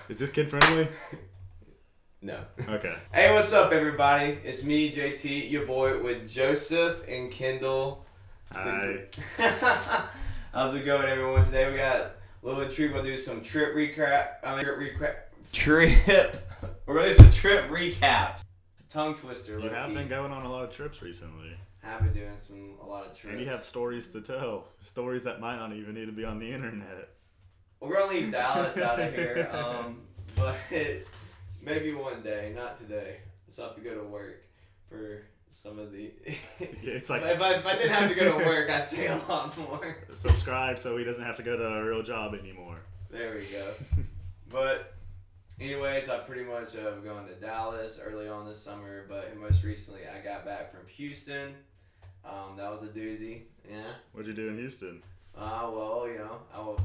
Is this kid friendly? No. Okay. Hey, what's up, everybody? It's me, JT, your boy, with Joseph and Kendell. Hi. How's it going, everyone? Today we got a little intrigue. We'll do some trip recap. We're gonna do some trip recaps. Tongue twister. You have been going on a lot of trips recently. Have been doing a lot of trips. And you have stories to tell. Stories that might not even need to be on the internet. We're gonna leave Dallas out of here, but maybe one day, not today. So I have to go to work for some of the. Yeah, it's like if I didn't have to go to work, I'd say a lot more. Subscribe so he doesn't have to go to a real job anymore. There we go. But anyways, I pretty much have gone to Dallas early on this summer, but most recently I got back from Houston. That was a doozy. Yeah. What'd you do in Houston? Well, you know,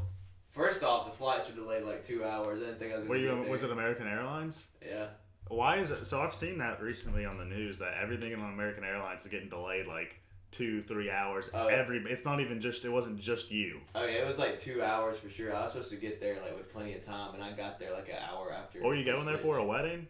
first off, the flights were delayed like 2 hours. I didn't think I was going to get there. Was it American Airlines? Yeah. Why is it? So I've seen that recently on the news that everything on American Airlines is getting delayed like 2-3 hours. It's not even just. It wasn't just you. Oh yeah, it was like 2 hours for sure. I was supposed to get there like with plenty of time, and I got there like an hour after. Or were you going there for a wedding?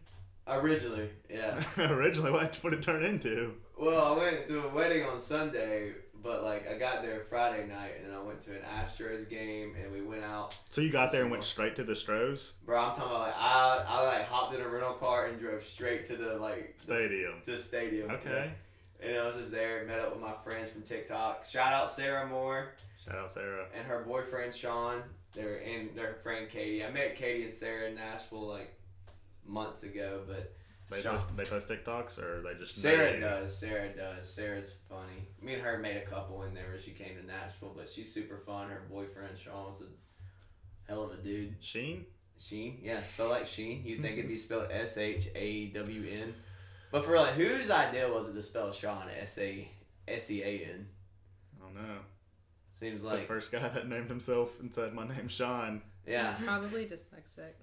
Originally, yeah. Originally, what did it turn into? Well, I went to a wedding on Sunday, but like I got there Friday night, and then I went to an Astros game, and we went out. So you got there and went straight to the Stros? Bro, I'm talking about like I like hopped in a rental car and drove straight to the stadium. To the stadium. Okay. Yeah. And I was just there, met up with my friends from TikTok. Shout out Sarah Moore. Shout out Sarah. And her boyfriend Sean. And their friend Katie. I met Katie and Sarah in Nashville like months ago, but they post TikToks, or they just Sarah does. Sarah's funny. Me and her made a couple in there when she came to Nashville, but she's super fun. Her boyfriend Sean was a hell of a dude. Sheen, yeah, spelled like Sheen. You'd think it'd be spelled SHAWN, but for like, whose idea was it to spell Sean SEAN? I don't know. Seems like the first guy that named himself and said, "My name's Sean." Yeah, he's probably dyslexic.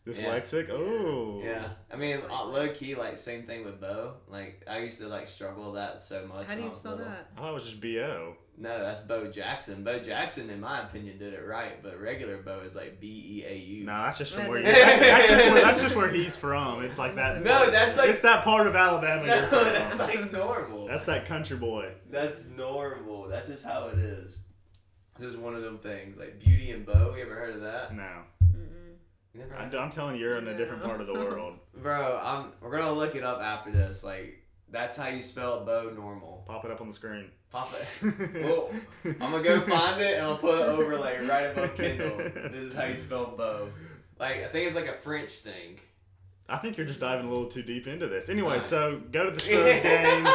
Dyslexic? Yeah. Oh. Yeah. I mean, low key, like, same thing with Bo. Like, I used to, like, struggle with that so much. How do you spell that? I thought it was just B-O. No, that's Bo Jackson. Bo Jackson, in my opinion, did it right, but regular Bo is, like, B-E-A-U. No, that's just from where that's just where he's from. It's like that. No, that's like... It's that part of Alabama. No, that's, like, normal. That's that country boy. That's normal. That's just how it is. This is one of them things. Like, Beauty and Bo, you ever heard of that? No. I'm telling you, you're in a different part of the world. Bro, we're going to look it up after this. Like, that's how you spell Bo normal. Pop it up on the screen. Pop it. Well, I'm going to go find it, and I'll put it over, like, right above Kendell. This is how you spell Bo. Like, I think it's like a French thing. I think you're just diving a little too deep into this. Anyway, so go to the Stros game.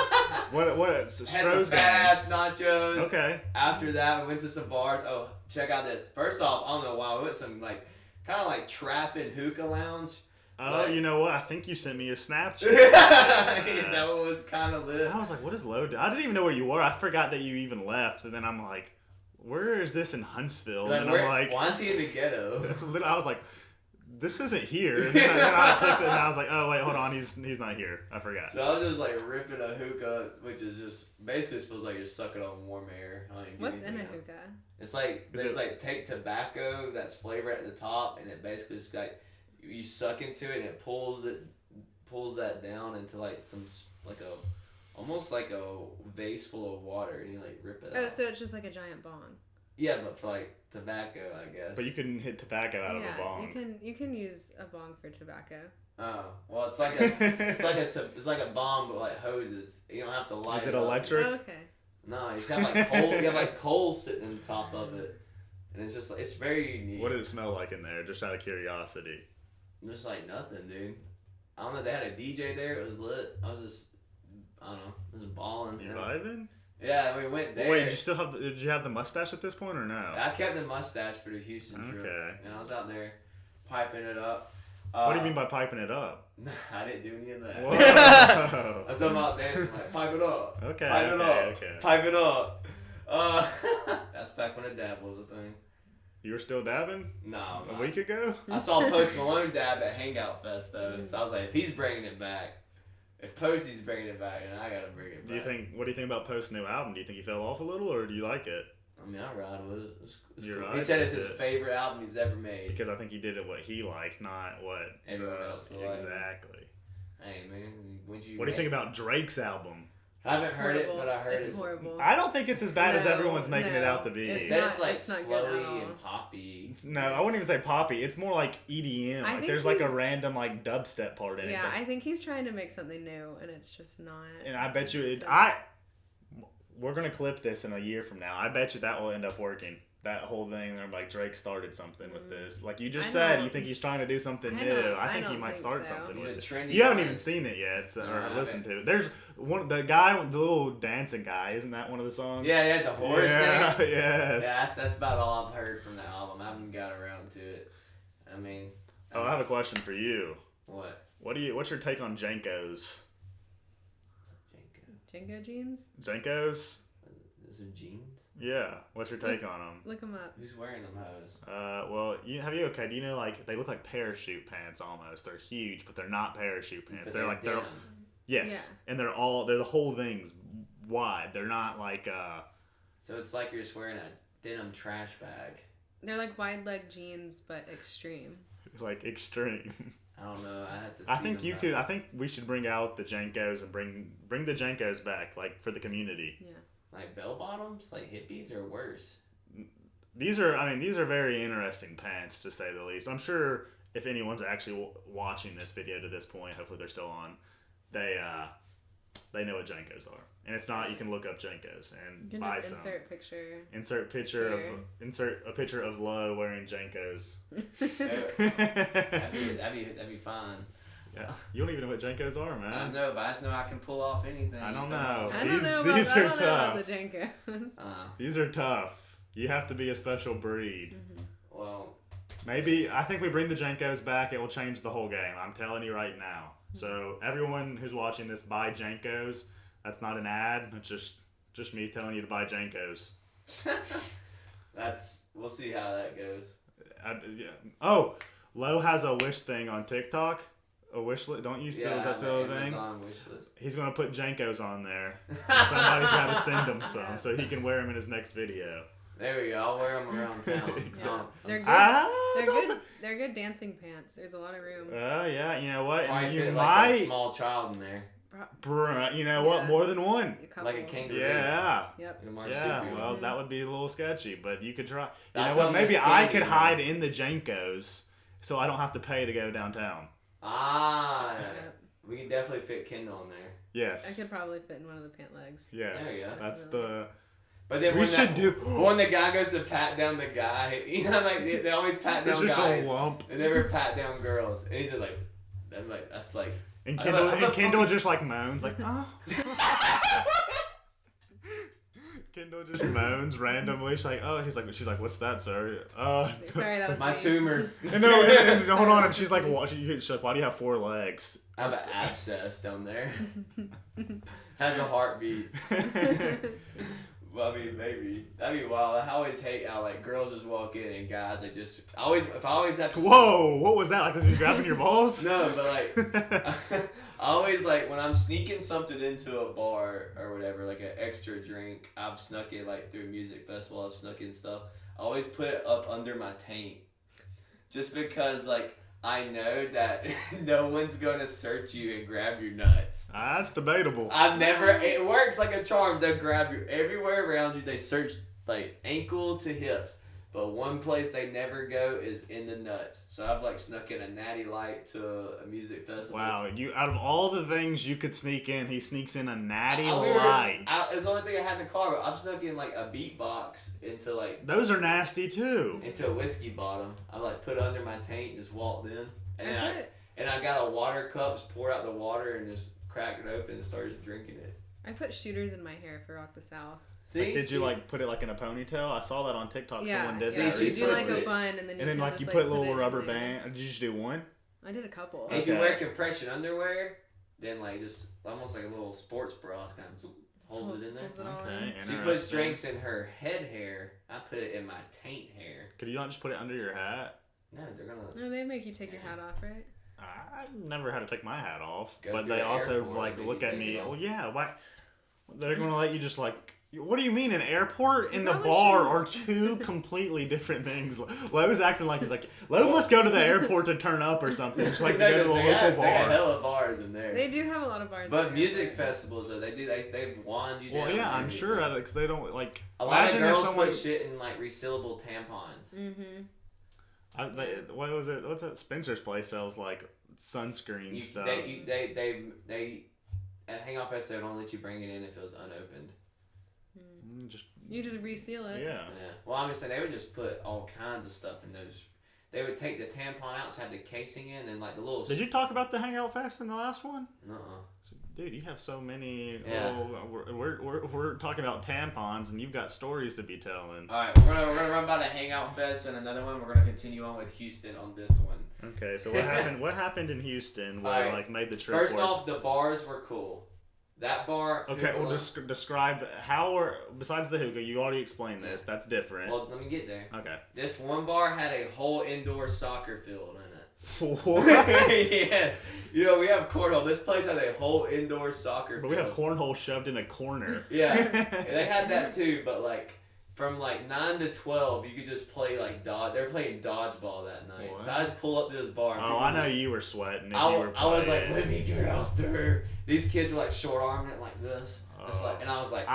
What Had some fast nachos. Okay. After that, we went to some bars. Oh, check out this. First off, I don't know why, we went to some, like, kind of like trapping hookah lounge. Oh, you know what? I think you sent me a Snapchat. That one was kind of lit. I was like, what is Lowe? I didn't even know where you were. I forgot that you even left. And then I'm like, where is this in Huntsville? Like, and I'm like, why is he in the ghetto? I was like, this isn't here. And then I clicked it and I was like, oh, wait, hold on. He's not here. I forgot. So I was just like ripping a hookah, which is just basically supposed like you're sucking on warm air. What's in a hookah? It's like like take tobacco that's flavored at the top, and it basically just like you suck into it and it pulls that down into like some like almost like a vase full of water, and you like rip it out. Oh, so it's just like a giant bong. Yeah, but for like tobacco, I guess. But you can hit tobacco out of a bong. You can use a bong for tobacco. Oh well, it's like it's like a bomb, but like hoses. You don't have to light. Is it electric? Oh, okay. No, you just have like coal. You have like coal sitting on top of it, and it's just like it's very unique. What did it smell like in there? Just out of curiosity. Just like nothing, dude. I don't know. They had a DJ there. It was lit. I don't know, just balling. You vibing? Yeah, we went there. Wait, did you have the mustache at this point or no? I kept the mustache for the Houston trip. Okay. And I was out there piping it up. What do you mean by piping it up? I didn't do any of that. Whoa. I'm talking about dancing, like, pipe it up. Okay. Pipe it up. Okay. Pipe it up. That's back when a dab was a thing. You were still dabbing? No. A week ago? I saw Post Malone dab at Hangout Fest, though. So I was like, if he's bringing it back, if Posty's bringing it back, then I gotta bring it back. What do you think about Post's new album? Do you think he fell off a little, or do you like it? I mean, I ride with it. It's You're cool. right He said it's with his it. favorite album he's ever made. Because I think he did it what he liked, not what Everyone else will like. exactly. Hey man, when you What do you think about Drake's album? I haven't It's heard horrible. it, but I heard it's horrible. I don't think it's as bad as No, everyone's making it no. out to be. They It's said not- it's like it's not good at slowy all. and poppy. No, I wouldn't even say poppy. It's more like EDM. I Like think there's like a he's- random like dubstep part in it. Yeah, It's like- I think he's trying to make something new, and it's just not. and I bet you we're gonna clip this in a year from now. I bet you that will end up working. That whole thing, they're like Drake started something with this. Like you just I said, know. you think he's trying to do something I new. know. I I think he don't might think start so. something He's with a it. trendy You haven't guy. even seen it yet, No, I or haven't. listened to it. There's the guy, the little dancing guy. Isn't that one of the songs? Yeah, yeah, the horse Yeah, thing. yes. Yeah, that's about all I've heard from that album. I haven't got around to it. I mean, Oh, I have a question for you. what? What's your take on JNCOs? JNCO jeans? JNCOs? Is there jeans? Yeah. What's your take on them? Look them up. Who's wearing them hoes? Well, do you know like they look like parachute pants almost? They're huge, but they're not parachute pants. But They're like denim. yes, Yeah. and they're the whole thing's wide. They're not like So it's like you're just wearing a denim trash bag. They're like wide leg jeans, but extreme. like extreme. I don't know. I have to. See I think them you back. could. I think we should bring out the JNCOs and bring the JNCOs back, like for the community. Yeah. Like bell bottoms, like hippies, or worse. These are very interesting pants to say the least. I'm sure if anyone's actually watching this video to this point, hopefully they're still on. They know what JNCOs are, and if not, you can look up JNCOs and You can buy just some. insert picture. Insert a picture of Lowe wearing JNCOs. That'd be fine. Yeah, you don't even know what JNCOs are, I man. don't know, but I just know I can pull off anything. I don't know. I don't know about, These I are don't know about tough. the JNCOs. These are tough. You have to be a special breed. Well, Maybe I think we bring the JNCOs back, it will change the whole game. I'm telling you right now. So everyone who's watching this, buy JNCOs. That's not an ad. It's just me telling you to buy JNCOs. we'll see how that goes. Yeah. Oh, Lowe has a wish thing on TikTok. A wish list. Don't you still? Is that still a thing? Amazon wish list. He's gonna put JNCOs on there. Somebody's gotta send him some so he can wear them in his next video. There we go. I'll wear them around town. Exactly. They're good. They're don't good. They're good dancing pants. There's a lot of room. Yeah, you know what? Probably And you fit like a might, small child in there, you know what? Yeah. More than one. A couple. like a kangaroo. Yeah. Yep. In a Yeah, marsupial. well, that would be a little sketchy, but you could try. You That's know what? on Maybe this I candy, could man. hide in the JNCOs so I don't have to pay to go downtown. Ah, Yep. we can definitely fit Kendell in there. Yes. I could probably fit in one of the pant legs. Yes. There you go. That's the. But then We when should do- when the guy goes to pat down the guy, you know, like they always pat It's down just guys. a lump. They never pat down girls, and he's just like, that's like. And I'm Kendall, a- I'm a Kendall just like moans, like, oh. Kendall just moans randomly. She's like, what's that, sir? Sorry, that was My me. tumor. And and hold on, and she's like, she's like, why do you have 4 legs? I have an abscess down there. Has a heartbeat. Well, I mean, maybe that'd be wild. I always hate how like girls just walk in and guys like just I always have to. Whoa, what was that? Like, was he grabbing your balls? No, but like I always like when I'm sneaking something into a bar or whatever, like an extra drink. I've snuck it like through a music festival. I've snuck in stuff. I always put it up under my taint, just because like I know that no one's gonna search you and grab your nuts. That's debatable. It works like a charm. They'll grab you everywhere around you. They search like ankle to hips. But one place they never go is in the nuts. So I've like snuck in a natty light to a music festival. Wow, you out of all the things you could sneak in, he sneaks in a natty It light. was the only thing I had in the car, but I've snuck in like a beatbox into like Those are nasty too. into a whiskey bottom. I like put it under my taint and just walked in. And then I I got a water cup, just pour out the water and just cracked it open and started drinking it. put shooters in my hair for Rock the South. See? Like, did you like put it like in a ponytail? I saw that on TikTok. Yeah, Someone did yeah. that See, You she do like puts a it- bun, and then and you then can like just, you like, put it little in rubber there. band. Did you just do one? I did a couple. And if you Okay. wear compression underwear, then like just almost like a little sports bra kind of holds it in there. Holds it all Okay. in. She puts drinks in her head hair. I put it in my taint hair. Could you not just put it under your hat? No, they're gonna. No, they make you take your hat off, right? I've never had to take my hat off, Go but through they the also airport, like then look you at take me. it off. Well, yeah, why? They're gonna let you just like What do you mean? An airport and the probably bar should. are two completely different things. Lowe's acting like he's like, Lowe must go to the airport to turn up or something. Just like to go to a They got local bar. hella bars in there. They do have a lot of bars. But there, music so- festivals, though, they wand you down. Well, yeah, and I'm sure everything. because they don't like. A lot of imagine if girls someone. put shit in like resealable tampons. What was it? What's that? Spencer's place sells like sunscreen stuff. They at Hangout Fest they would only let you bring it in if it was unopened. You just reseal it. Yeah. Yeah. Well, I'm just saying they would just put all kinds of stuff in those. They would take the tampon out, so have the casing in, and like the little. Did you talk about the Hangout Fest in the last one? Nuh-uh. Dude, you have so many. Yeah. We're talking about tampons, and you've got stories to be telling. All right, we're gonna run by the Hangout Fest and another one. We're gonna continue on with Houston on this one. Okay, so what happened? What happened in Houston? Where Alright. like made the trip? First work? off, the bars were cool. That bar. Okay, well, hookah- describe how or besides the hookah, you already explained this. That's different. Well, let me get there. Okay. This one bar had a whole indoor soccer field in it. What? Yes. You know, we have cornhole. This place had a whole indoor soccer But field. we have cornhole shoved in a corner. Yeah. They had that too, but like from like 9 to 12, you could just play like dodge. They were playing dodgeball that night. What? So I just pull up to this bar. And Oh, people I know just- you were sweating. If I you were was like, playing. let me get out there. These kids were like short arming it like this. Just like, and I was like,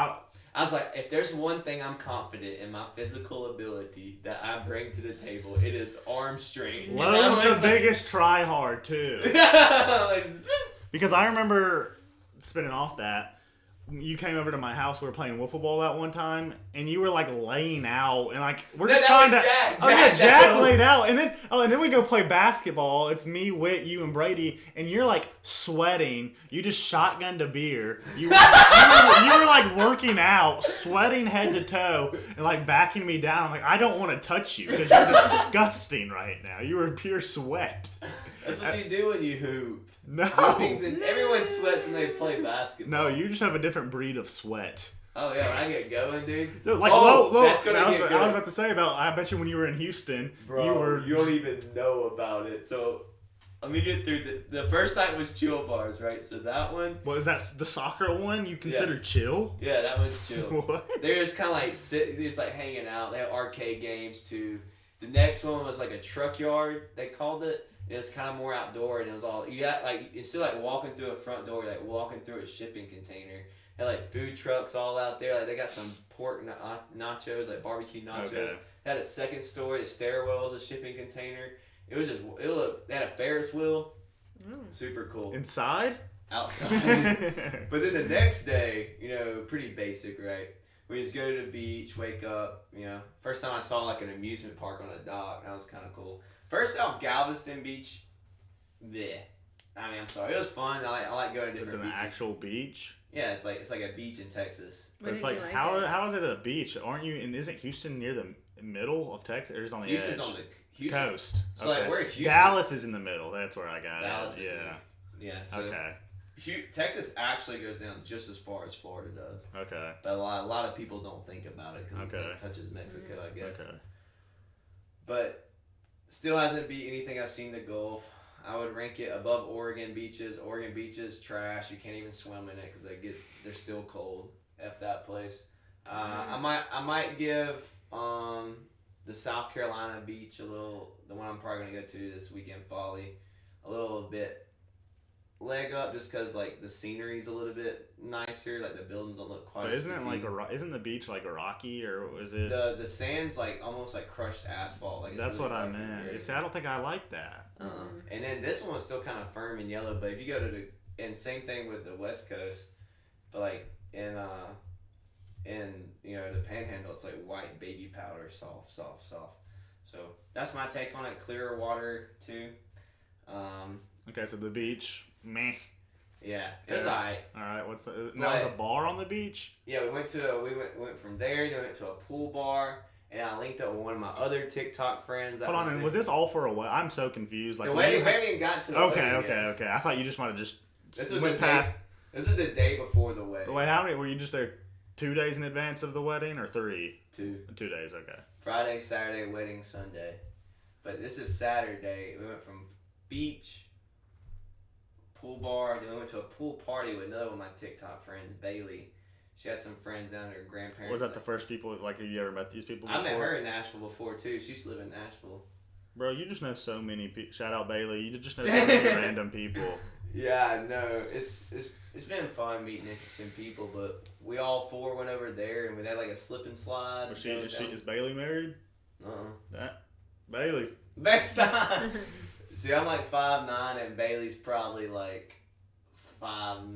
if there's one thing I'm confident in my physical ability that I bring to the table, it is arm strength. And I Lowe's was the like- biggest try hard too. like, zip. Because I remember spinning off that. You came over to my house. We were playing wiffle ball that one time, and you were like laying out, and like we're just trying to. Jack laid out, and then we go play basketball. It's me, Whit, you, and Brady, and you're like sweating. You just shotgunned a beer. You were like working out, sweating head to toe, and like backing me down. I'm like, I don't want to touch you because you're disgusting right now. You were pure sweat. That's what you do when you hoop. No. Everyone sweats when they play basketball. No, you just have a different breed of sweat. Oh yeah, when I get going, dude. Like, that's gonna I get was good. about to say about. I bet you when you were in Houston, Bro, you don't even know about it. So let me get through the first night was chill bars, right? So that one. What is that? The soccer one you consider chill? Yeah, that was chill. What? They're just kind of like they're just like hanging out. They have arcade games too. The next one was like a truck yard. They called it. It was kind of more outdoor, and it was all you got like instead of like walking through a front door, like walking through a shipping container. They had like food trucks all out there. Like they got some pork nachos, like barbecue nachos. Okay. They had a second story. The stairwell was a shipping container. It looked. They had a Ferris wheel. Super cool. Inside? Outside. But then the next day, you know, pretty basic, right? We just go to the beach, wake up, you know. First time I saw like an amusement park on a dock. That was kind of cool. First off, Galveston Beach, bleh. I mean, I'm sorry. It was fun. I like going to different It's an beaches. actual beach. Yeah, it's like a beach in Texas. But it's like, how is it a beach? Aren't you? And isn't Houston near the middle of Texas, or just on the Houston's edge? on the Houston Coast. So like we're Houston. Dallas is in the middle. That's where I got Dallas it. is Yeah. Yeah. So Okay. Texas actually goes down just as far as Florida does. Okay. But a lot of people don't think about it because Okay. it touches Mexico, I guess. Okay. But still hasn't beat anything I've seen the Gulf. I would rank it above Oregon beaches. Oregon beaches trash. You can't even swim in it because they're still cold. F that place. I might give the South Carolina beach the one I'm probably gonna go to this weekend, Folly, a little bit leg up just because like the scenery's a little bit nicer. Like the buildings don't look quite. But as isn't it fatigued. isn't the beach like a rocky, or is it? The sand's like almost like crushed asphalt. Like it's That's really what I rough and meant. gritty. See, I don't think I like that. And then this one was still kind of firm and yellow, but if you go to and same thing with the West Coast, but like in you know the Panhandle, it's like white baby powder, soft. So that's my take on it. Clearer water too. Okay, so the beach, meh. Yeah, it was Yeah. alright. All right, what's the? Now is a bar on the beach? Yeah, we went from there. Then we went to a pool bar, and I linked up with one of my other TikTok friends. Hold on, and was this all for a wedding? I'm so confused. Like the when wedding? you- We haven't even got to the Okay, wedding yet. okay. I thought you just might have just This was went the past. day. This is the day before the wedding. Wait, how many were you just there? 2 days in advance of the wedding, or 3? 2. 2 days. Okay. Friday, Saturday, wedding Sunday. But this is Saturday. We went from beach, pool bar, then we went to a pool party with another one of my TikTok friends, Bailey. She had some friends down there, grandparents. Was that the first people? Like, have you ever met these people before? I met her in Nashville before too. She used to live in Nashville. Bro, you just know so many people. Shout out Bailey. You just know so many random people. Yeah, no, it's been fun meeting interesting people, but we all four went over there and we had like a slip and slide. Is Bailey married? Bailey. Next time. See, I'm like 5'9" and Bailey's probably like 5'9",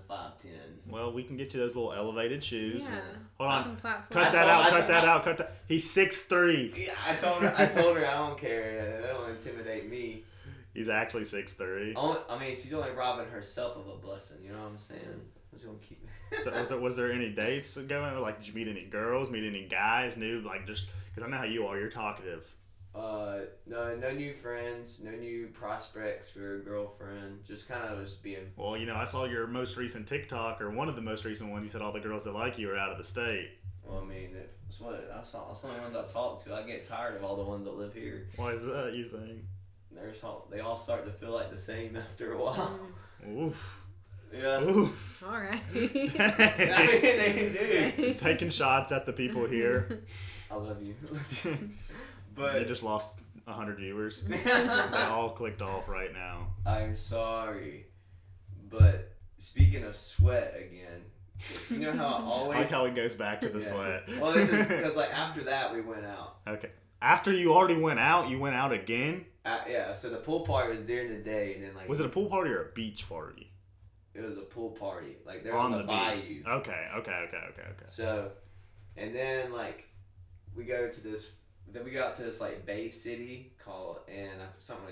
5'10". Well, we can get you those little elevated shoes. Yeah. Hold on. Cut Cut that out. He's 6'3". Yeah, I told her I don't care. That don't intimidate me. He's actually 6'3". I mean, she's only robbing herself of a blessing. You know what I'm saying? I'm just gonna keep. So was there any dates going? Like, did you meet any girls? Meet any guys? Just because I know how you are. You're talkative. No new friends, no new prospects for a girlfriend. Just kind of was being. Well, I saw your most recent TikTok, or one of the most recent ones. You said all the girls that like you are out of the state. Well, I mean, that's the ones I talk to. I get tired of all the ones that live here. Why is that, you think? They all start to feel like the same after a while. Oof. Yeah. Oof. All right. I mean, they do. Taking shots at the people here. I love you. But they just lost 100 viewers. They all clicked off right now. I'm sorry. But speaking of sweat again, you know how I always... I like how it goes back to the sweat. Well, this is because after that we went out. Okay. After you already went out, you went out again? Yeah, so the pool party was during the day, and then Was it a pool party or a beach party? It was a pool party. Like, they were on the bayou. Okay. So, and then, we go to this... Then we got to this bay city called something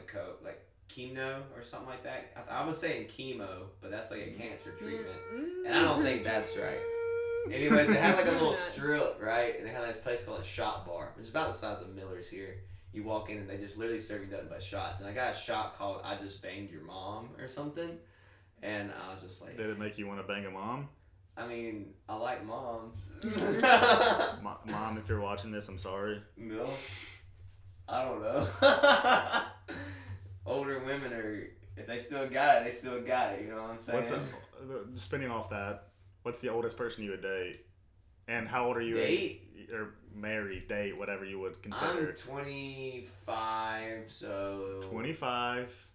like chemo or something like that. I was saying chemo, but that's like a cancer treatment, and I don't think that's right. Anyways, they had a little strip, right? And they had this place called a shot bar, which is about the size of Miller's here. You walk in and they just literally serve you nothing but shots. And I got a shot called "I Just Banged Your Mom" or something, and I was just like, did it make you want to bang a mom? I mean, I like moms. Mom, if you're watching this, I'm sorry. No, I don't know. Older women if they still got it, they still got it. You know what I'm saying? Spinning off that, what's the oldest person you would date? And how old are you? Or married, date, whatever you would consider. I'm 25, so... 25.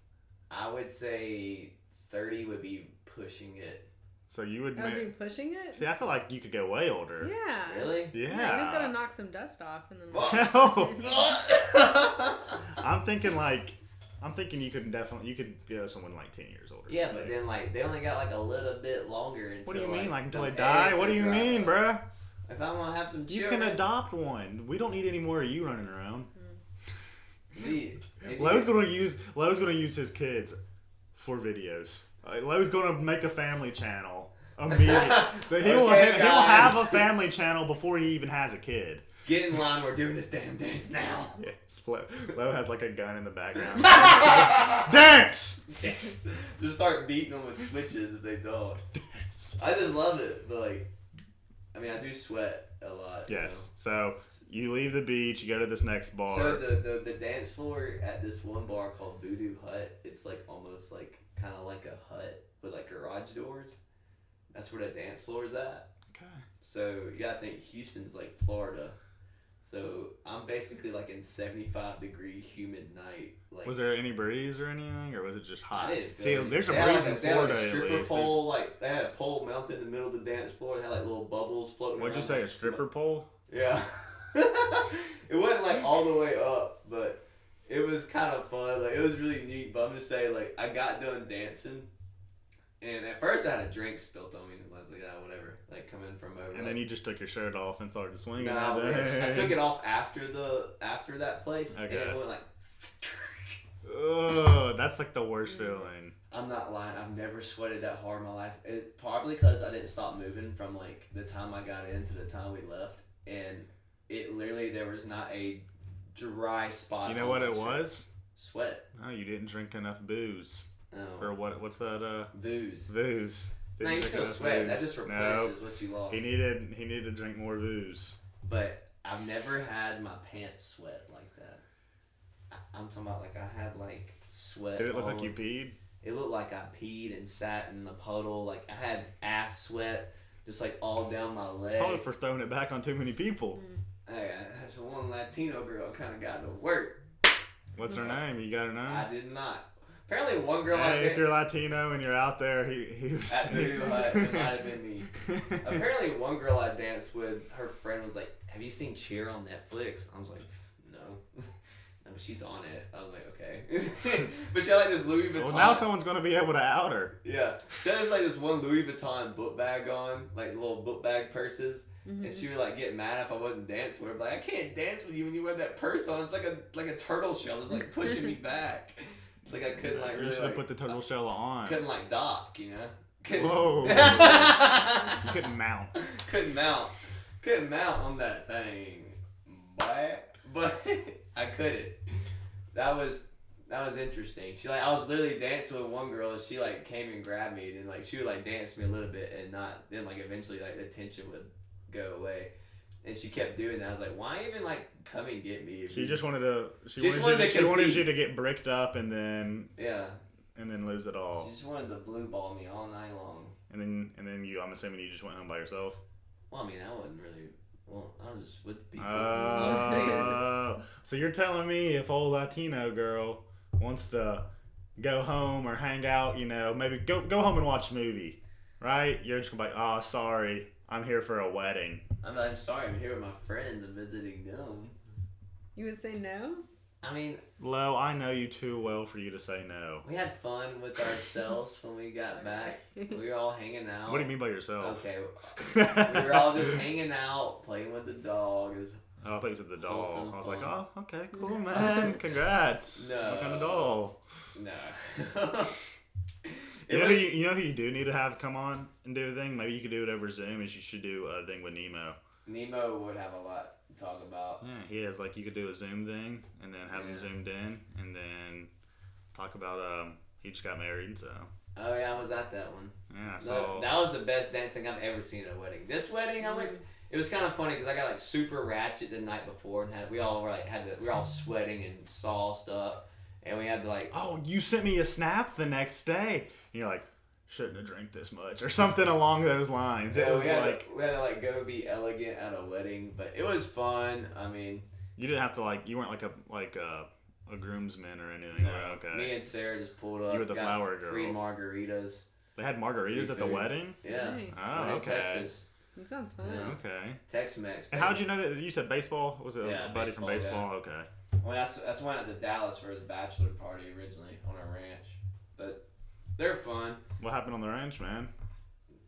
I would say 30 would be pushing it. So you would... That would be pushing it? See, I feel like you could go way older. Yeah. Really? Yeah. You just gotta knock some dust off and then... I'm thinking you could go someone 10 years older. Yeah, but then they only got a little bit longer until... What do you mean? Until they die? What do you mean, bruh? If I want to have some children... You can adopt one. We don't need any more of you running around. Maybe. Lowe's gonna use his kids for videos. Lowe's gonna make a family channel immediately. He'll have a family channel before he even has a kid. Get in line. We're doing this damn dance now. Yes, Lowe has a gun in the background. Dance. Just start beating them with switches if they don't. Dance. I just love it, but I do sweat a lot. Yes. So you leave the beach, you go to this next bar. So the dance floor at this one bar called Voodoo Hut, it's almost kind of like a hut with garage doors. That's where the dance floor is at. Okay. So you gotta think Houston's Florida. So I'm basically in 75-degree humid night. Was there any breeze or anything, or was it just hot? I didn't See, feel there's a breeze in Florida a stripper at least. pole, they had a pole mounted in the middle of the dance floor. They had little bubbles floating around. What'd you say, a stripper pole? Yeah. It wasn't all the way up, but it was kind of fun. It was really neat. But I'm just saying, I got done dancing, and at first I had a drink spilt on me. And I was like, whatever. Coming from over. And then you just took your shirt off and started swinging. No, I took it off after that place. Okay. And it went oh, that's the worst feeling. I'm not lying. I've never sweated that hard in my life. It probably because I didn't stop moving from the time I got in to the time we left, and it literally there was not a dry spot. You know what it was? Sweat. No, you didn't drink enough booze. Oh. Or what? What's that? Booze. Didn't no, you still sweat. That just replaces what you lost. He needed to drink more booze. But I've never had my pants sweat like that. I'm talking about I had sweat. Did it look like you peed? It looked like I peed and sat in the puddle. I had ass sweat. just like all down my leg. Probably for throwing it back on too many people. Hey, that's one Latino girl kind of got to work. What's her name? You got her name? I did not. Apparently, one girl Hey, if you're Latino and you're out there, he was. It might have been me. Apparently, one girl I danced with, her friend was like, "Have you seen Cheer on Netflix?" I was like, "No." No, she's on it. I was like, okay. But she had like this Louis Vuitton. Well, now someone's gonna be able to out her. Yeah, she had like this one Louis Vuitton book bag on, like little book bag purses. And she would like get mad if I wasn't dancing with her. Like, I can't dance with you when you wear that purse on. It's like a turtle shell. It's like pushing me back. It's like I couldn't like really. You should have put the turtle shell on. Couldn't like dock, you know. Whoa. You couldn't mount. Couldn't mount on that thing, but I couldn't. That was interesting. She like I was literally dancing with one girl and she like came and grabbed me and like she would like dance me a little bit and then like eventually like the tension would go away. And she kept doing that. I was like, why even like come and get me? She just wanted to. She wanted wanted you to get bricked up and then. Yeah. And then lose it all. She just wanted to blue ball me all night long. And then you. I'm assuming you just went home by yourself. Well, I mean, I wasn't really. Well, I was with people. So you're telling me if old Latino girl wants to go home or hang out, you know, maybe go home and watch a movie, right? You're just gonna be like, oh, sorry, I'm here for a wedding. I'm sorry, I'm here with my friends and visiting them. You would say no? I mean, Lowe, I know you too well for you to say no. We had fun with ourselves when we got back. We were all hanging out. What do you mean by yourself? Okay, we were all just hanging out, playing with the dogs. Oh, I thought you said the doll. I was like, fun. oh, okay, cool, man. Congrats. No. What kind of doll? No. You know who you do need to have come on and do a thing? Maybe you could do it over Zoom, and you should do a thing with Nemo. Nemo would have a lot to talk about. Yeah, he has, like, you could do a Zoom thing, and then have him zoomed in, and then talk about, he just got married, so. Oh, yeah, I was at that one. Yeah, so. That was the best dancing I've ever seen at a wedding. This wedding I went, it was kind of funny because I got, like, super ratchet the night before, and we were all sweating and saw stuff, and we had to, like. Oh, you sent me a snap the next day, and you're like, shouldn't have drank this much, or something along those lines. It was we had to like go be elegant at a wedding, but it was fun. I mean, you didn't have to like, you weren't like a groomsman or anything. No, right? Okay. Me and Sarah just pulled up. You were the got flower girl. Free margaritas. They had margaritas at the wedding. Yeah. Nice. Oh, in okay. Texas. That sounds fun. Yeah. Okay. Tex-Mex. And how'd you know that? You said baseball? Was it a buddy from baseball? Yeah. Okay. Well, that's went out to Dallas for his bachelor party originally on a ranch, but they're fun. What happened on the ranch, man?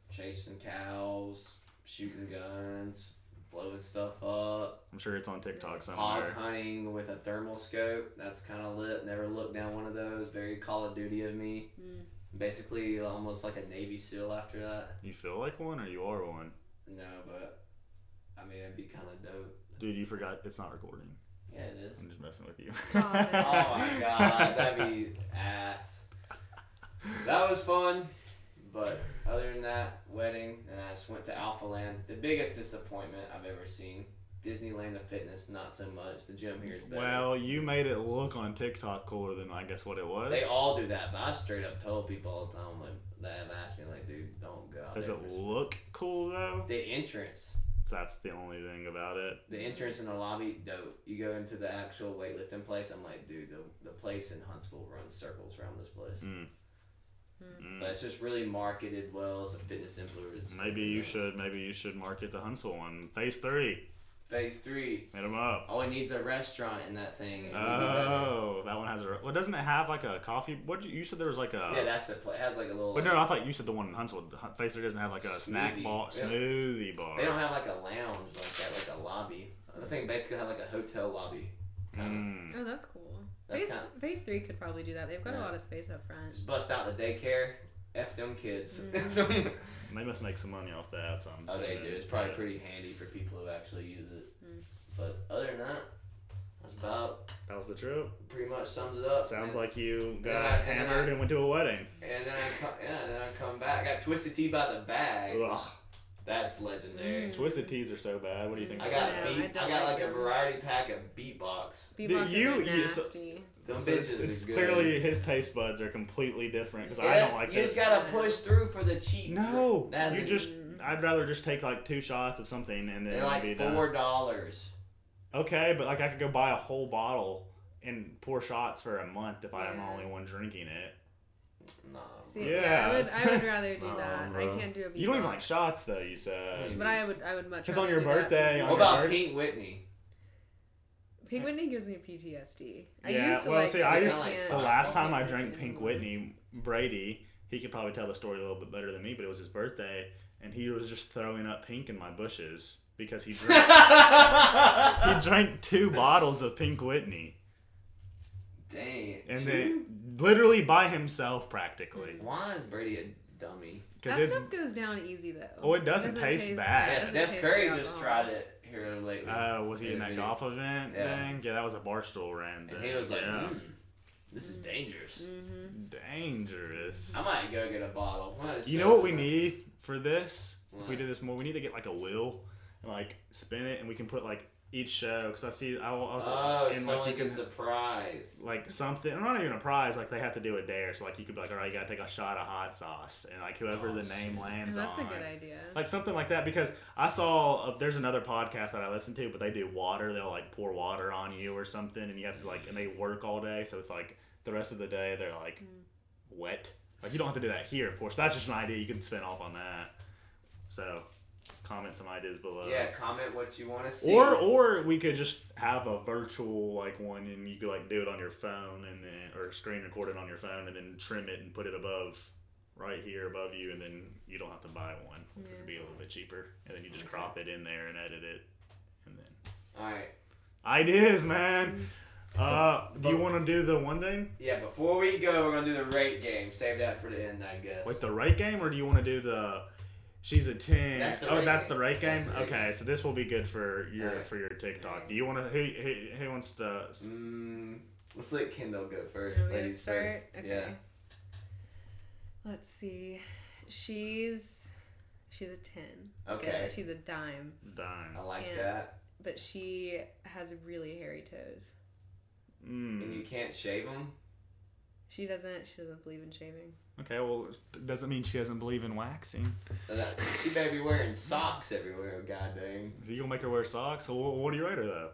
Chasing cows, shooting guns, blowing stuff up. I'm sure it's on TikTok somewhere. Hog hunting with a thermal scope. That's kind of lit. Never looked down one of those. Very Call of Duty of me. Basically, almost like a Navy SEAL after that. You feel like one, or you are one? No, but I mean, it'd be kind of dope. Dude, you forgot it's not recording. Yeah, it is. I'm just messing with you. Oh my god, that'd be ass. That was fun, but other than that, wedding, and I just went to Alpha Land. The biggest disappointment I've ever seen. Disneyland of Fitness, not so much. The gym here is better. Well, you made it look on TikTok cooler than I guess what it was. They all do that, but I straight up told people all the time like, that have asked me, like, dude, don't go out Does there. it look cool, though? The entrance. So that's the only thing about it. The entrance in the lobby, dope. You go into the actual weightlifting place, I'm like, dude, the place in Huntsville runs circles around this place. But it's just really marketed well. It's a fitness influence. Maybe you should market the Huntsville one. Phase 3. Phase 3. Hit them up. Oh, it needs a restaurant in that thing. Oh, that one has a. Well, doesn't it have like a coffee? You said there was like a. Yeah, that's the place. It has like a little. But no, I thought you said the one in Huntsville. Phase 3 doesn't have like a snack bar, smoothie bar. They don't have like a lounge like that, like a lobby. I think basically have like a hotel lobby. Oh, that's cool. Phase 3 could probably do that. They've got a lot of space up front. Just bust out the daycare. F them kids. They must make some money off that. So oh, they do. It's probably pretty handy for people who actually use it. But other than that, that's about. That was the trip. Pretty much sums it up. Sounds like you got hammered and went to a wedding. And then I come back. I got Twisted Tea by the bag. Ugh. That's legendary. Twisted Teas are so bad. What do you think? I got like a variety pack of Beatbox. Beatbox is nasty. It's clearly his taste buds are completely different because I don't like that. You just gotta push through for the cheap. No, I'd rather just take like 2 shots of something and then they're like be $4. done. Okay, but like I could go buy a whole bottle and pour shots for a month if I'm the only one drinking it. No. See, I would rather do that. Bro. I can't do a beatbox. You don't even like shots though, you said. But I would much. Because on your birthday. What about Pink Whitney? Pink Whitney gives me PTSD. I Yeah, used to well, like. see, the last time I drank Pink anymore. Whitney, Brady, he could probably tell the story a little bit better than me, but it was his birthday, and he was just throwing up pink in my bushes because he drank 2 bottles of Pink Whitney. Dang. And then literally by himself, practically. Why is Brady a dummy? That stuff goes down easy though. Oh, it doesn't taste bad. Yeah, Steph Curry just tried it here lately. Was he in that golf event thing? Yeah, that was a Barstool rant. And he was like, this is dangerous. Dangerous. I might go get a bottle. You know what we need for this? What? If we do this more, we need to get like a wheel and like spin it, and we can put like each show. Because I was and like you can surprise like something. Not even a prize. Like they have to do a dare. So like you could be like, all right, you gotta take a shot of hot sauce, and like whoever the name lands on. That's a good idea. Like something like that. Because I saw there's another podcast that I listen to, but they do water. They'll like pour water on you or something, and you have to like, and they work all day, so it's like the rest of the day they're like wet. Like you don't have to do that here, of course. That's just an idea. You can spin off on that. So comment some ideas below. Yeah, comment what you want to see. Or we could just have a virtual like one, and you could like do it on your phone, and then or screen record it on your phone, and then trim it and put it right here above you, and then you don't have to buy one. It'd be a little bit cheaper, and then you just crop it in there and edit it, and then. All right. Ideas, man. Do you want to do the one thing? Yeah, before we go, we're gonna do the rate game. Save that for the end, I guess. Wait, the rate game, or do you want to do the? She's a 10. That's the rate game. The rate game. So this will be good for your TikTok. Right. Do you want to? Who wants to? Let's let Kendell go first. Ladies first. Okay. Yeah. Let's see. She's a 10. Okay. She's a dime. Dime. I like that. But she has really hairy toes. And you can't shave them? She doesn't believe in shaving. Okay, well, doesn't mean she doesn't believe in waxing. She better be wearing socks everywhere, god dang. So you gonna make her wear socks? So what do you rate her, though?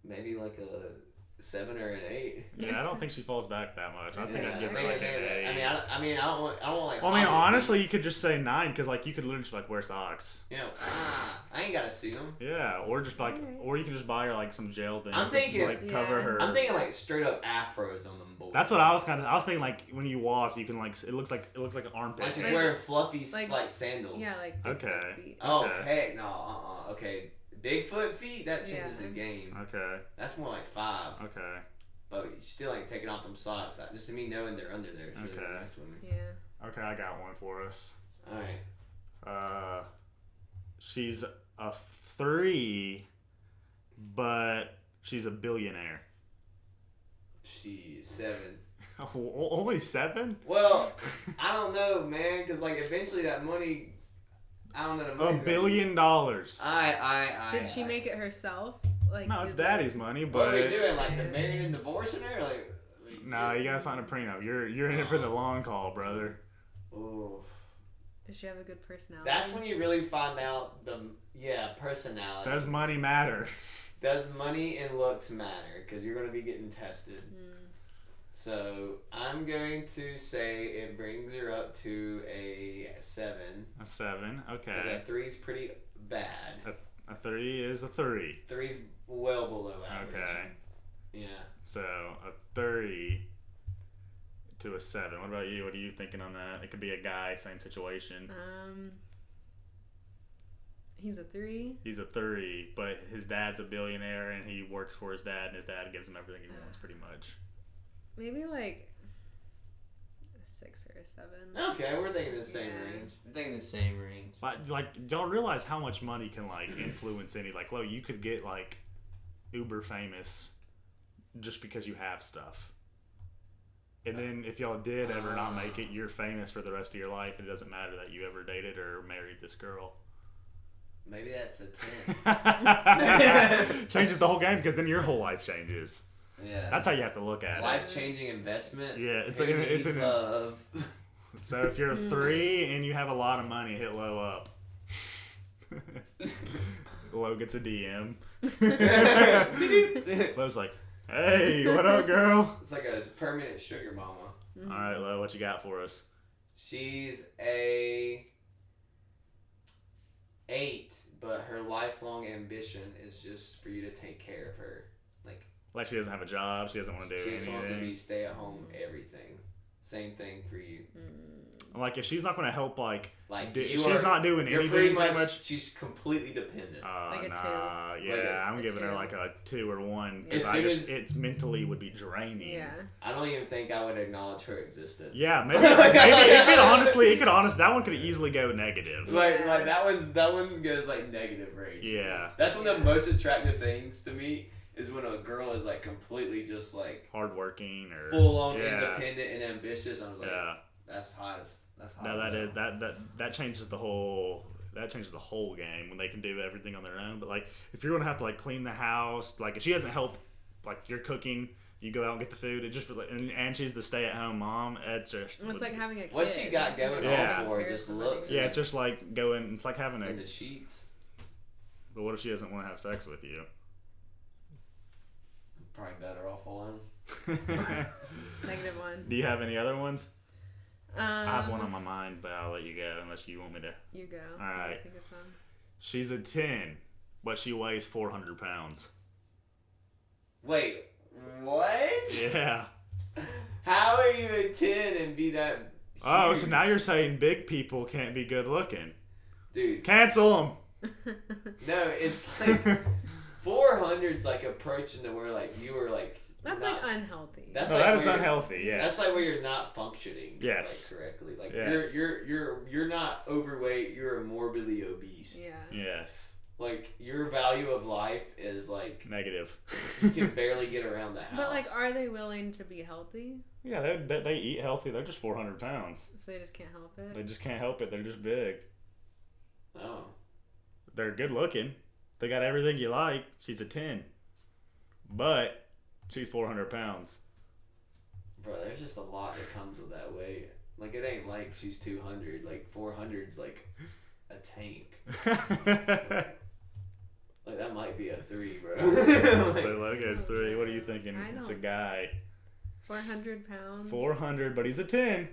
Maybe like a 7 or an 8. Yeah, I don't think she falls back that much. I think I'd give her like an 8. I don't want like. Well, honestly, you could just say 9 because like you could literally just like wear socks. You know, I ain't gotta see them. Yeah, or just like, or you can just buy her like some gel things. I'm thinking like cover her. I'm thinking like straight up afros on them boys. That's what I was thinking like when you walk, you can like it looks like an armpit. Like she's wearing fluffy like sandals. Yeah, like Bigfoot feet. Oh heck no, Okay, Bigfoot feet that changes the game. Okay. That's more like 5. Okay. But you still ain't taking off them socks. Just me knowing they're under there. Really nice with me. Yeah. Okay, I got one for us. All right. She's a 3, but she's a billionaire. She's 7. Only 7? Well, I don't know, man, because like eventually that money, I don't know. $1 billion. Did she make it herself? Like, no, it's daddy's money, but. What are we doing? Like the married and divorcing her? Like no, you gotta sign a prenup. You're in it for the long haul, brother. Ooh. Does she have a good personality? That's when you really find out personality. Does money matter? Does money and looks matter? Because you're going to be getting tested. So I'm going to say it brings her up to a 7. A 7, okay. Because a 3's pretty bad. A 3 is a 3. 3's well below average. Okay. Yeah. So a 3 to a 7. What about you? What are you thinking on that? It could be a guy, same situation. He's a 3. He's a 3, but his dad's a billionaire and he works for his dad, and his dad gives him everything he wants, pretty much. Maybe like a 6 or a 7. Okay, we're thinking the same range. We're thinking the same range. But like, y'all realize how much money can like influence any? Like, Lowe, you could get like uber famous just because you have stuff. And then if y'all did ever not make it, you're famous for the rest of your life. And it doesn't matter that you ever dated or married this girl. Maybe that's a 10. Changes the whole game because then your whole life changes. Yeah. That's how you have to look at it. Life-changing investment. Yeah, it's love. So if you're a 3 and you have a lot of money, hit Lowe up. Lowe gets a DM. Lowe's like, hey, what up, girl? It's like a permanent sugar mama. Mm-hmm. All right, Lowe, what you got for us? She's a 8, but her lifelong ambition is just for you to take care of her. Like she doesn't have a job, she doesn't want to do anything. She just wants to be stay at home, everything. Same thing for you. Like if she's not going to help, she's are, not doing you're anything. pretty much. She's completely dependent. Like a 2. Yeah, I'm giving her like a 2 or 1 because it's mentally would be draining. Yeah. I don't even think I would acknowledge her existence. Yeah, maybe it could honestly that one could easily go negative. Like that one goes like negative rage. Yeah. That's one of the most attractive things to me is when a girl is like completely just like hardworking or full on independent and ambitious. I was like, that's hot. No, that changes the whole game when they can do everything on their own. But like if you're gonna have to like clean the house, like if she doesn't help, like you're cooking, you go out and get the food. It just and she's the stay-at-home mom. It's like having a kid. What she got going on for just looks. Yeah, it's just like going. It's like having in the sheets. But what if she doesn't want to have sex with you? Probably better off alone. -1. Do you have any other ones? I have one on my mind, but I'll let you go unless you want me to. You go. All right. Think of some. She's a 10, but she weighs 400 pounds. Wait, what? Yeah. How are you a 10 and be that huge? Oh, so now you're saying big people can't be good looking. Dude. Cancel them. No, it's like 400's like approaching to where like you were like. That's like unhealthy. That is unhealthy. Yeah. That's like where you're not functioning. Yes. Like, correctly. Like yes. you're not overweight. You're morbidly obese. Yeah. Yes. Like your value of life is like negative. You can barely get around the house. But like, are they willing to be healthy? Yeah, they eat healthy. They're just 400 pounds. So they just can't help it. They just can't help it. They're just big. Oh. They're good looking. They got everything you like. She's a 10, but. She's 400 pounds. Bro, there's just a lot that comes with that weight. Like, it ain't like she's 200. Like, 400's like a tank. Like, that might be a 3, bro. So Logo's 3. What are you thinking? It's a guy. 400 pounds? 400, but he's a 10.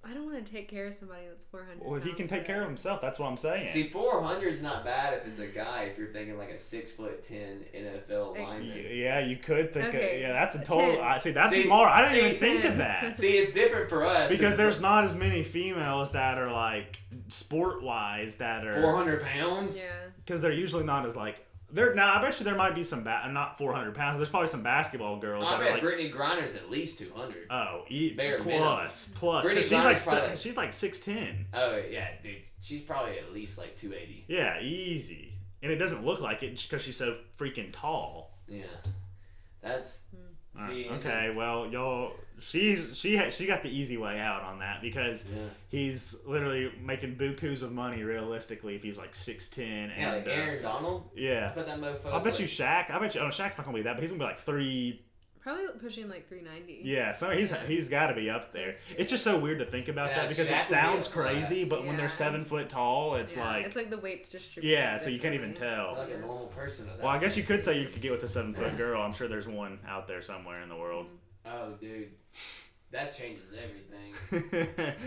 I don't want to take care of somebody that's 400 Well, he can take care of himself. That's what I'm saying. See, 400's not bad if it's a guy. If you're thinking like a 6'10" NFL lineman. Yeah, you could think. Okay. That's a total. That's smart. I didn't even think of that. See, it's different for us because there's not as many females that are like sport wise that are 400 pounds. Yeah. Because they're usually not as like. Now, I bet you there might be some, not 400 pounds, there's probably some basketball girls I that bet are like... Brittany Griner's at least 200. Oh, plus. Brittany She's like 6'10". Oh, yeah, dude. She's probably at least like 280. Yeah, easy. And it doesn't look like it because she's so freaking tall. Yeah. That's... See, okay, well, y'all... She got the easy way out on that because he's literally making bukus of money realistically if he's like 6'10". Yeah, like Aaron Donald? Yeah. But that mofo. I bet you Shaq. Shaq's not gonna be that, but he's gonna be like 3. Probably pushing like 390. Yeah, so he's got to be up there. It's just so weird to think about that because Shaq it sounds crazy, but when they're 7 foot tall, it's like the weight's distributed. Yeah, so you can't even tell. Like a normal person. Well, I guess you could say you could get with a 7 foot girl. I'm sure there's one out there somewhere in the world. Oh, dude. That changes everything.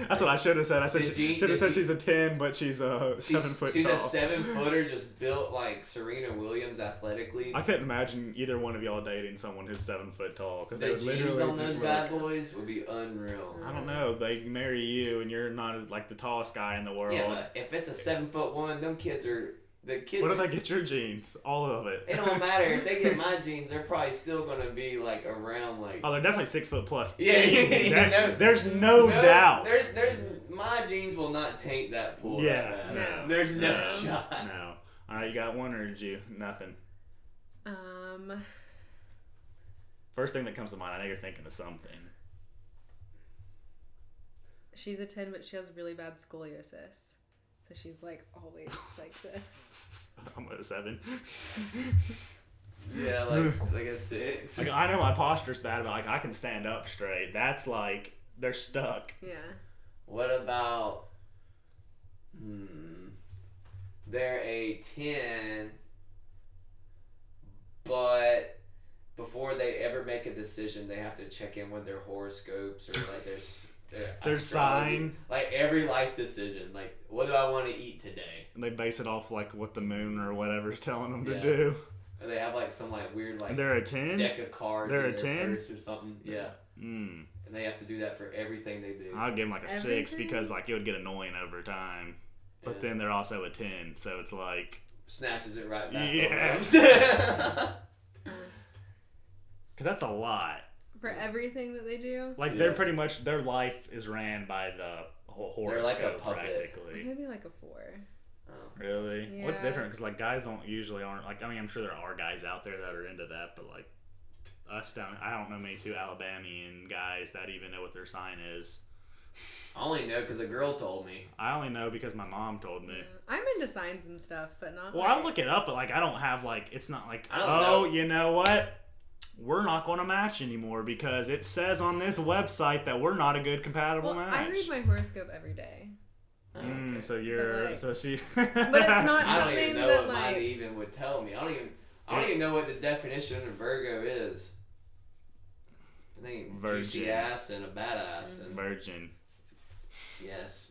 That's what I should have said. I should have said she's a 10, but she's a 7 foot She's tall. a 7-footer just built like Serena Williams athletically. I couldn't imagine either one of y'all dating someone who's 7 foot tall. The jeans on those bad boys would be unreal. I don't know. They marry you and you're not like the tallest guy in the world. Yeah, but if it's a 7 foot woman, them kids are... What if they get your jeans? All of it. It don't matter. If they get my jeans, they're probably still going to be like around like... Oh, they're definitely 6 foot plus. Yeah. There's no doubt. There's my jeans will not taint that pool. Yeah. No. There's no shot. No. All right, you got one or did you? Nothing. First thing that comes to mind, I know you're thinking of something. She's a 10, but she has really bad scoliosis. So she's like always like this. I'm at a 7. Yeah, like a 6. Like, I know my posture's bad, but like I can stand up straight. That's like they're stuck. Yeah. What about? They're a 10, but before they ever make a decision, they have to check in with their horoscopes or like their sign. Like every life decision, like what do I want to eat today? And they base it off like what the moon or whatever's telling them to Yeah. do. And they have like some like weird like And they're a 10? deck of cards They're in a their 10? purse or something. Yeah. And they have to do that for everything they do. I'll give them like a 6 Everything? because like it would get annoying over time. But then they're also a 10, so it's like snatches it right back. Yeah. Yeah. because that's a lot. For everything that they do? Like they're pretty much their life is ran by the whole horoscope They're like a puppet. practically. Maybe like a 4. Really? Yeah. What's different? Because like guys don't usually aren't like. I mean, I'm sure there are guys out there that are into that, but like us down, I don't know many two Alabamian guys that even know what their sign is. I only know because a girl told me. I only know because my mom told me. Yeah. I'm into signs and stuff, but not. Well, like... I'll look it up, but like I don't have like it's not like I don't know. you know what? We're not going to match anymore because it says on this website that we're not a good compatible Well, match. I read my horoscope every day. Oh, okay. So you're like- so she. But it's not I don't something even know that what like. mine even would tell me. I don't even know what the definition of Virgo is. I think juicy Virgin. ass and a badass. And Virgin. yes,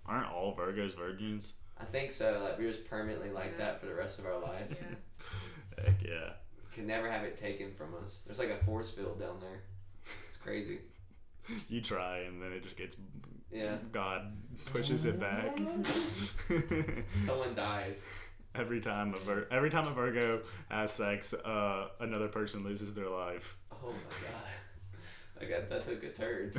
Aren't all Virgos virgins? I think so. Like we're just permanently like that for the rest of our life. Yeah. Heck yeah. Can never have it taken from us. There's like a force field down there. It's crazy. You try and then it just gets. Yeah. God pushes it back. Someone dies. Every time a Virgo has sex, another person loses their life. Oh my god. That took a turn.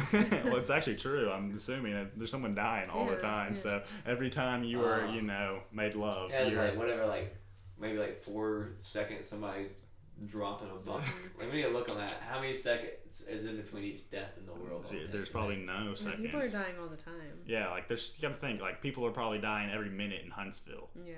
Well, it's actually true. I'm assuming there's someone dying all the Yeah, time. yeah. So every time you were, made love, Yeah, it's you're like whatever, like maybe like 4 seconds somebody's dropping a bomb. Like we need to look on that. How many seconds is in between each death in the world? See, there's probably no Yeah, seconds. people are dying all the time. Yeah, like you gotta think, like people are probably dying every minute in Huntsville. Yeah.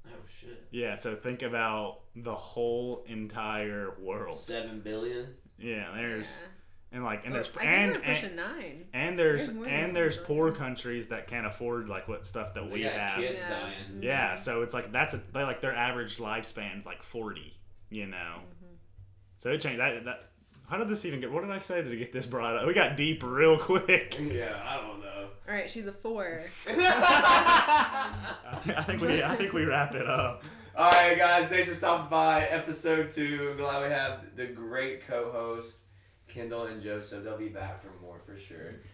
Oh shit. Yeah, so think about the whole entire world. 7 billion. Yeah, there's and like and Well, there's I think we're pushing 9. and There's more than there's 7 poor billion. countries that can't afford like what stuff that They we got have. kids Yeah. dying. Yeah, so it's like their average lifespan's like 40, you know. So it changed that. How did this even get? What did I say to get this brought up? We got deep real quick. Yeah, I don't know. All right, she's a 4. I think we wrap it up. All right, guys. Thanks for stopping by episode 2. I'm glad we have the great co-host Kendell and Joseph. They'll be back for more for sure.